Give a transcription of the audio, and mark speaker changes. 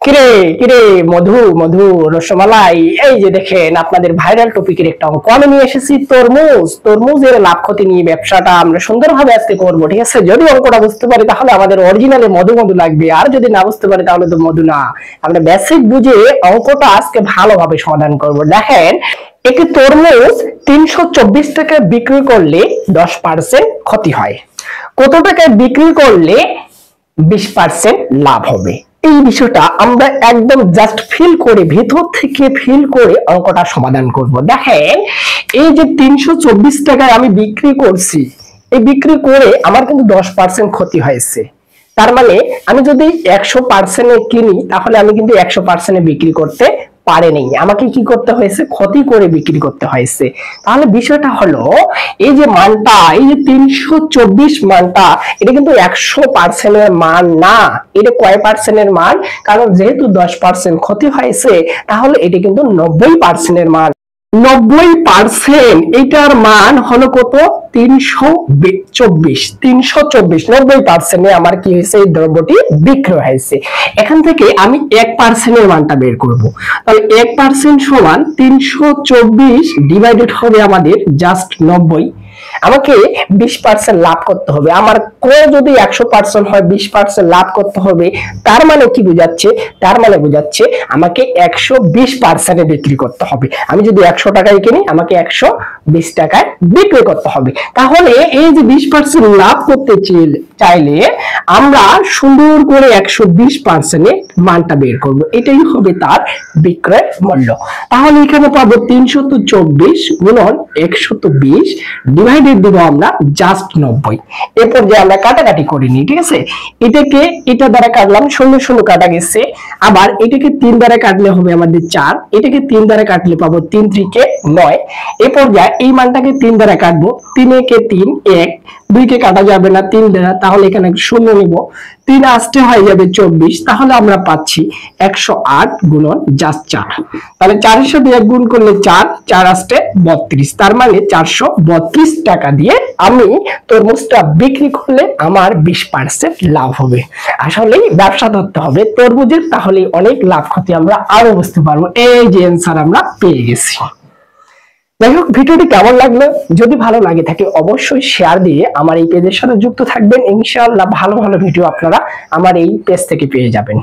Speaker 1: কিরে কিরে মধু মধু রসমালাই, এই যে দেখেন আপনাদের ভাইরাল টপিকের একটা অঙ্ক আমি নিয়ে এসেছি। তরমুজের লাভ ক্ষতি নিয়ে ব্যবসাটা আমরা সুন্দরভাবে আজকে করবো, ঠিক আছে? যদি অঙ্কটা বুঝতে পারি তাহলে আমাদের অরিজিনালে মধু মধু লাগবে, আর যদি না বুঝতে পারি তাহলে তো মধু না। আমরা বেসিক বুঝে অঙ্কটা আজকে ভালোভাবে সমাধান করব। দেখেন, একটি তরমুজ 324 টাকায় বিক্রি করলে 10% ক্ষতি হয়, কত টাকায় বিক্রি করলে 20% লাভ হবে? এই বিষয়টা আমরা একদম জাস্ট ফিল করে, ভেতর থেকে ফিল করে অঙ্কটা সমাধান করব। দেখেন, এই যে 324 টাকায় আমি বিক্রি করছি, এই বিক্রি করে আমার কিন্তু 10% ক্ষতি হয়েছে। তার মানে আমি যদি 100% কিনি তাহলে আমি কিন্তু 100% বিক্রি করতে পারেনি, আমাকে কি করতে হয়েছে? ক্ষতি করে বিক্রি করতে হয়েছে। তাহলে বিষয়টা হলো, এই যে মানটা, এই যে 324 মানটা, এটা কিন্তু 100% এর মান না, এটা কয় পার্সেন্টের মান? কারণ যেহেতু 10% ক্ষতি হয়েছে, তাহলে এটা কিন্তু 90% এর মান। 90% এটার মান হলো কত? 324। 90% এ আমার কি হয়েছে? এই দ্রব্যটি বিক্রি হয়েছে। এখান থেকে আমি 1% এর মানটা বের করব। তাহলে 1% সমান 324 ডিভাইডেড হবে আমাদের জাস্ট 90। আমাকে 20% লাভ করতে হবে। আমার ক্রয় যদি 100% হয়, 20% লাভ করতে হবে। তার মানে কি বোঝাচ্ছে? তার মানে বোঝাচ্ছে আমাকে 120% বিক্রি করতে হবে। আমি যদি 100 টাকায় কিনি, আমাকে 120 টাকায় বিক্রি করতে হবে। তাহলে এই যে 20% লাভ করতে চাইলে আমরা সুন্দর করে 120% মানটা বের করব, এটাই হবে তার বিক্রয় মূল্য। তাহলে এখানে পাবো 324 গুণন 120 ডিভাইডেড দেব আমরা জাস্ট 90। এরপর যে আমরা কাটাকাটি করে নিই, ঠিক আছে? এটাকে এটা দ্বারা কাটলাম, 0 0 কাটা গেছে। আবার এটাকে 3 দ্বারা কাটলে হবে আমাদের 4, এটাকে 3 দ্বারা কাটলে পাবো 3 3 কে 9। এরপর যা এই মানটাকে 3 দ্বারা কাটবো, 3 কে 3 1, 2 কে কাটা যাবে না 3 দ্বারা, তাহলে এখানে 0 নিব, 3 আসতে হয়ে যাবে 24। তাহলে আমরা পাচ্ছি 108 গুণন জাস্ট 4। তাহলে 4 এর সাথে 1 গুণ করলে 4, 4 আসতে 32। তার মানে 432 টাকা দিয়ে আমি তরমুজটা বিক্রি করলে আমার 20% লাভ হবে। আসলে ব্যবসা ধরতে হবে তরমুজের, তাহলে অনেক লাভ ক্ষতি আমরা আরো বুঝতে পারবো। এই যে অ্যান্সার আমরা পেয়ে গেছি। যাই হোক, ভিডিওটি কেমন লাগলো? যদি ভালো লাগে থাকে অবশ্যই শেয়ার দিয়ে আমার এই পেজের সাথে যুক্ত থাকবেন। ইনশাআল্লাহ ভালো ভালো ভিডিও আপনারা আমার এই পেজ থেকে পেয়ে যাবেন।